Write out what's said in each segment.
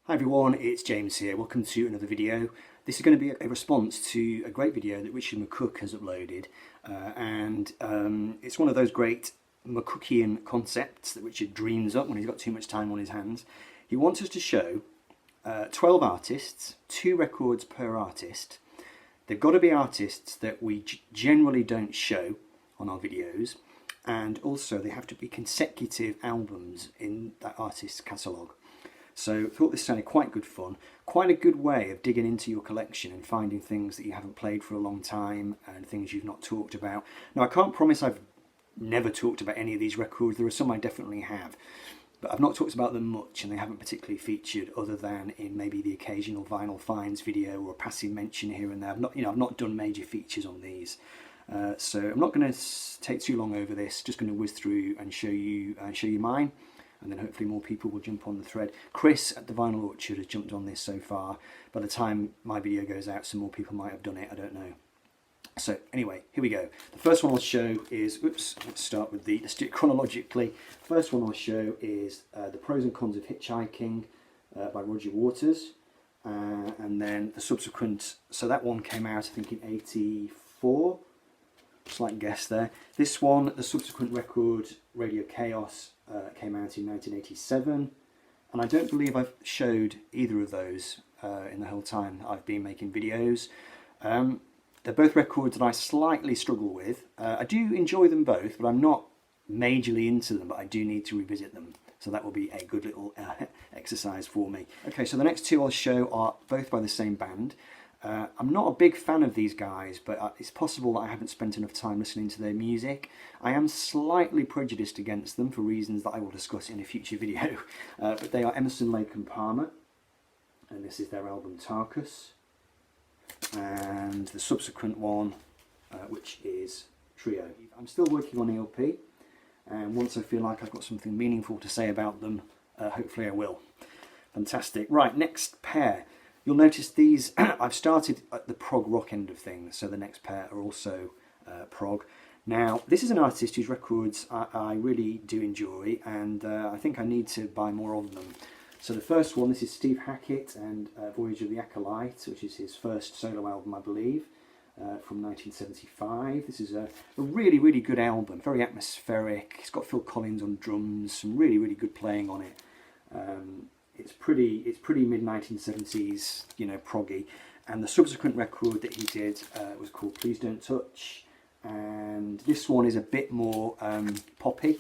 Hi everyone, it's James here. Welcome to another video. This is going to be a response to a great video that Richard McCook has uploaded, it's one of those great McCookian concepts that Richard dreams up when he's got too much time on his hands. He wants us to show 12 artists, 2 records per artist. They've got to be artists that we generally don't show on our videos, and also they have to be consecutive albums in that artist's catalogue. So I thought this sounded quite good fun, quite a good way of digging into your collection and finding things that you haven't played for a long time and things you've not talked about. Now I can't promise I've never talked about any of these records. There are some I definitely have, but I've not talked about them much and they haven't particularly featured other than in maybe the occasional Vinyl Finds video or a passing mention here and there. I've not done major features on these. So I'm not going to take too long over this, just going to whiz through and show you mine. And then hopefully more people will jump on the thread. Chris at the Vinyl Orchard has jumped on this so far. By the time my video goes out, some more people might have done it, I don't know. So anyway, here we go. The first one I'll show is, let's start with let's do it chronologically. First one I'll show is The Pros and Cons of Hitchhiking by Roger Waters. And then the subsequent, so that one came out I think in '84. Slight guess there. This one, the subsequent record, Radio Chaos, came out in 1987, and I don't believe I've showed either of those in the whole time I've been making videos. They're both records that I slightly struggle with. I do enjoy them both, but I'm not majorly into them, but I do need to revisit them. So that will be a good little exercise for me. Okay, so the next two I'll show are both by the same band. I'm not a big fan of these guys, but it's possible that I haven't spent enough time listening to their music. I am slightly prejudiced against them for reasons that I will discuss in a future video. But they are Emerson, Lake and Palmer, and this is their album Tarkus. And the subsequent one, which is Trio. I'm still working on ELP, and once I feel like I've got something meaningful to say about them, hopefully I will. Fantastic. Right, next pair. You'll notice these, I've started at the prog rock end of things, so the next pair are also prog. Now, this is an artist whose records I really do enjoy, and I think I need to buy more of them. So the first one, this is Steve Hackett and Voyage of the Acolyte, which is his first solo album, I believe, from 1975. This is a really, really good album, very atmospheric. It's got Phil Collins on drums, some really, really good playing on it. It's pretty mid-1970s, proggy. And the subsequent record that he did was called Please Don't Touch, and this one is a bit more poppy.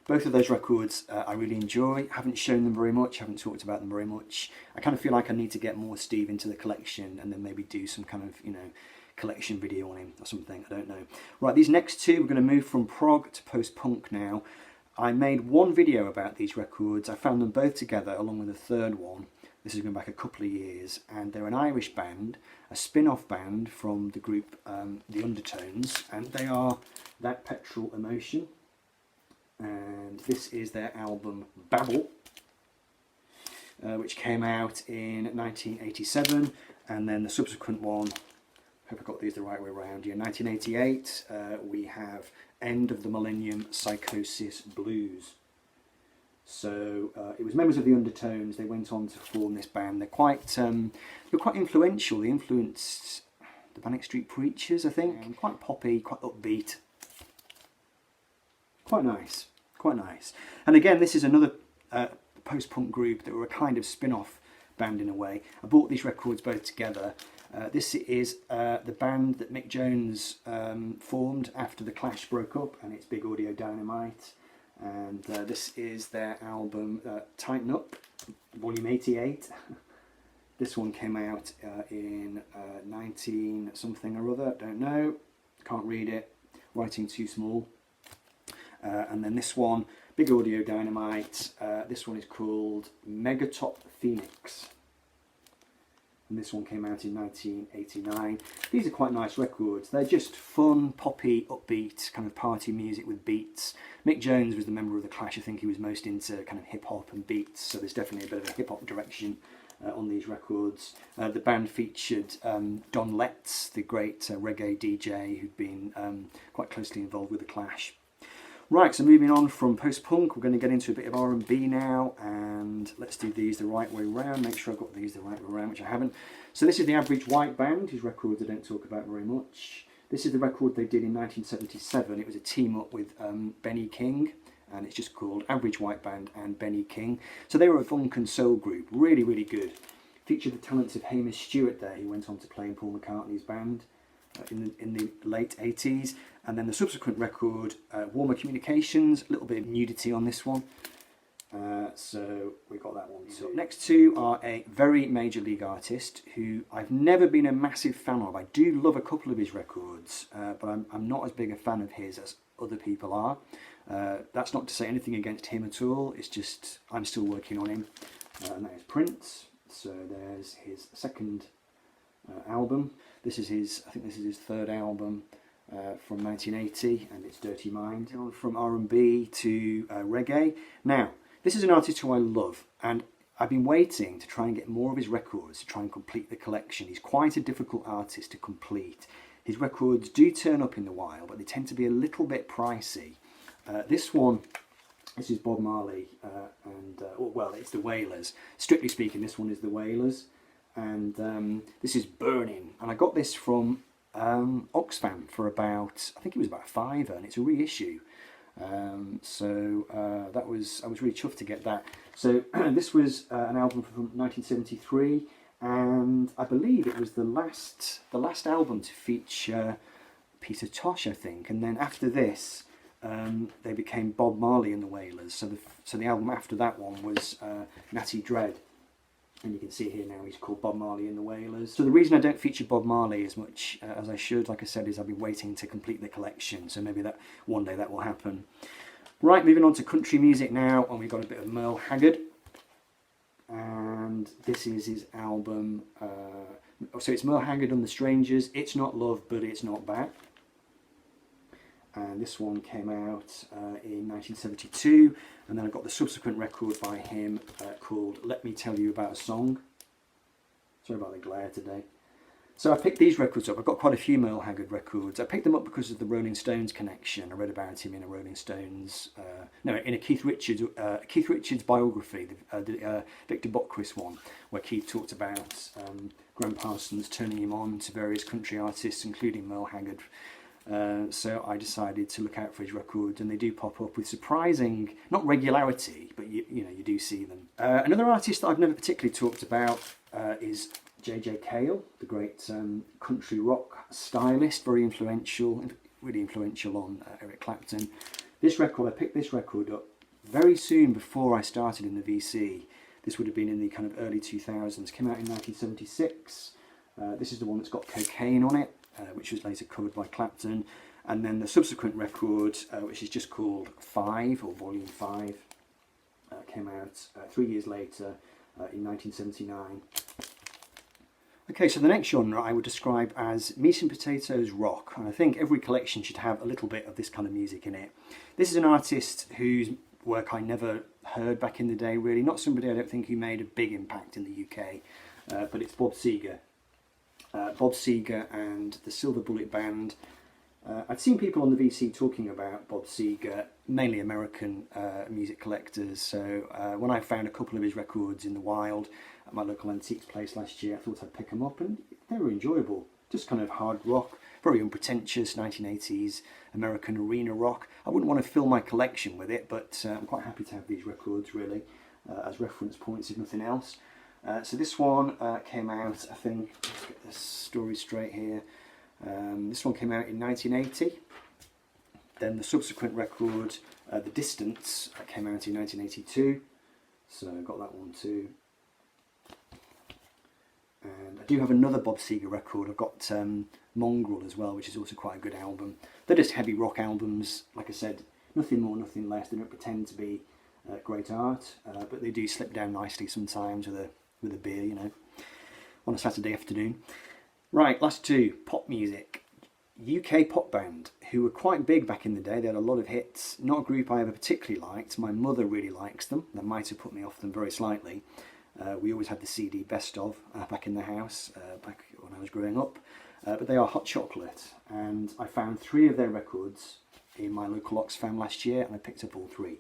Both of those records I really enjoy. Haven't shown them very much, haven't talked about them very much. I kind of feel like I need to get more Steve into the collection and then maybe do some kind of, collection video on him or something, I don't know. Right, these next two, we're going to move from prog to post-punk now. I made one video about these records. I found them both together along with a third one. This is going back a couple of years, and they're an Irish band, a spin-off band from the group The Undertones, and they are That Petrol Emotion, and this is their album Babel, which came out in 1987, and then the subsequent one, hope I got these the right way around here, 1988, we have End of the Millennium Psychosis Blues. So it was members of the Undertones. They went on to form this band. They're quite influential. They influenced the Manic Street Preachers, I think. And quite poppy, quite upbeat. Quite nice, quite nice. And again, this is another post-punk group that were a kind of spin-off band in a way. I bought these records both together. This is the band that Mick Jones formed after the Clash broke up, and it's Big Audio Dynamite. And this is their album Tighten Up, volume 88. This one came out in 19 something or other, don't know, can't read it, writing too small. And then this one, Big Audio Dynamite, this one is called Megatop Phoenix. And this one came out in 1989. These are quite nice records. They're just fun, poppy, upbeat, kind of party music with beats. Mick Jones was the member of the Clash. I think he was most into kind of hip-hop and beats, so there's definitely a bit of a hip-hop direction on these records. The band featured Don Letts, the great reggae DJ who'd been quite closely involved with the Clash. Right, so moving on from post-punk, we're going to get into a bit of R&B now, and let's do these the right way around. Make sure I've got these the right way around, which I haven't. So this is the Average White Band, whose records I don't talk about very much. This is the record they did in 1977. It was a team-up with Benny King, and it's just called Average White Band and Benny King. So they were a funk and soul group, really, really good. Featured the talents of Hamish Stewart there, who went on to play in Paul McCartney's band in the late 80s. And then the subsequent record, Warmer Communications, a little bit of nudity on this one. So we got that one. So next two are a very major league artist who I've never been a massive fan of. I do love a couple of his records, but I'm not as big a fan of his as other people are. That's not to say anything against him at all. It's just I'm still working on him. And that is Prince. So there's his second album. I think this is his third album. From 1980, and it's Dirty Mind. From R&B to reggae. Now, this is an artist who I love, and I've been waiting to try and get more of his records to try and complete the collection. He's quite a difficult artist to complete. His records do turn up in the wild, but they tend to be a little bit pricey. This is Bob Marley, well, it's the Wailers. Strictly speaking, this one is the Wailers, and this is Burning, and I got this from Oxfam for about, I think it was about £5, and it's a reissue. I was really chuffed to get that. So this was an album from 1973, and I believe it was the last album to feature Peter Tosh, I think. And then after this, they became Bob Marley and the Wailers. So the album after that one was Natty Dread. And you can see here now he's called Bob Marley and the Wailers. So the reason I don't feature Bob Marley as much as I should, like I said, is I've been waiting to complete the collection. So maybe that one day that will happen. Right, moving on to country music now, and we've got a bit of Merle Haggard. And this is his album. So it's Merle Haggard and the Strangers. It's not love, but it's not bad. And this one came out in 1972, and then I got the subsequent record by him called Let Me Tell You About a Song. Sorry about the glare today. So I picked these records up. I've got quite a few Merle Haggard records. I picked them up because of the Rolling Stones connection. I read about him in a Rolling Stones, in a Keith Richards biography, the Victor Bockwist one, where Keith talked about Graham Parsons turning him on to various country artists, including Merle Haggard. So I decided to look out for his records, and they do pop up with surprising, not regularity, but you do see them. Another artist that I've never particularly talked about is J.J. Cale, the great country rock stylist, really influential on Eric Clapton. I picked this record up very soon before I started in the VC. This would have been in the kind of early 2000s. Came out in 1976. This is the one that's got Cocaine on it, which was later covered by Clapton. And then the subsequent record, which is just called 5, or Volume 5, came out 3 years later in 1979. Okay, so the next genre I would describe as meat and potatoes rock, and I think every collection should have a little bit of this kind of music in it. This is an artist whose work I never heard back in the day, really. Not somebody I don't think who made a big impact in the UK, but it's Bob Seger. Bob Seger and the Silver Bullet Band. I'd seen people on the VC talking about Bob Seger, mainly American music collectors, so when I found a couple of his records in the wild at my local antiques place last year, I thought I'd pick them up, and they were enjoyable. Just kind of hard rock, very unpretentious 1980s American arena rock. I wouldn't want to fill my collection with it, but I'm quite happy to have these records, really, as reference points, if nothing else. So this one came out, I think, let's get this story straight here. This one came out in 1980. Then the subsequent record, The Distance, came out in 1982. So I got that one too. And I do have another Bob Seger record. I've got Mongrel as well, which is also quite a good album. They're just heavy rock albums, like I said, nothing more, nothing less. They don't pretend to be great art, but they do slip down nicely sometimes with a beer, on a Saturday afternoon. Right, last two, pop music. UK pop band, who were quite big back in the day. They had a lot of hits. Not a group I ever particularly liked. My mother really likes them. That might have put me off them very slightly. We always had the CD best of back in the house, back when I was growing up. But they are Hot Chocolate, and I found 3 of their records in my local Oxfam last year, and I picked up all three.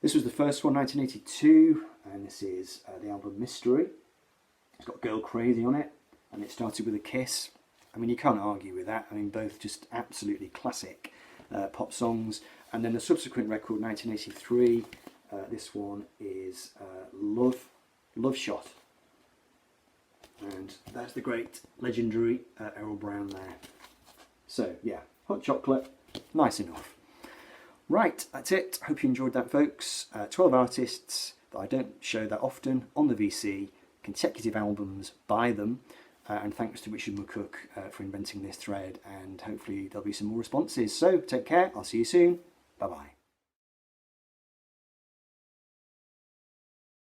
This was the first one, 1982, and this is the album Mystery. It's got Girl Crazy on it, and it started with a kiss. I mean, you can't argue with that. I mean, both just absolutely classic pop songs. And then the subsequent record, 1983, this one is Love Shot. And that's the great, legendary Errol Brown there. So, yeah, Hot Chocolate, nice enough. Right, that's it. Hope you enjoyed that, folks. 12 artists that I don't show that often on the VC, consecutive albums by them. And thanks to Richard McCook for inventing this thread, and hopefully there'll be some more responses. So, take care. I'll see you soon. Bye-bye.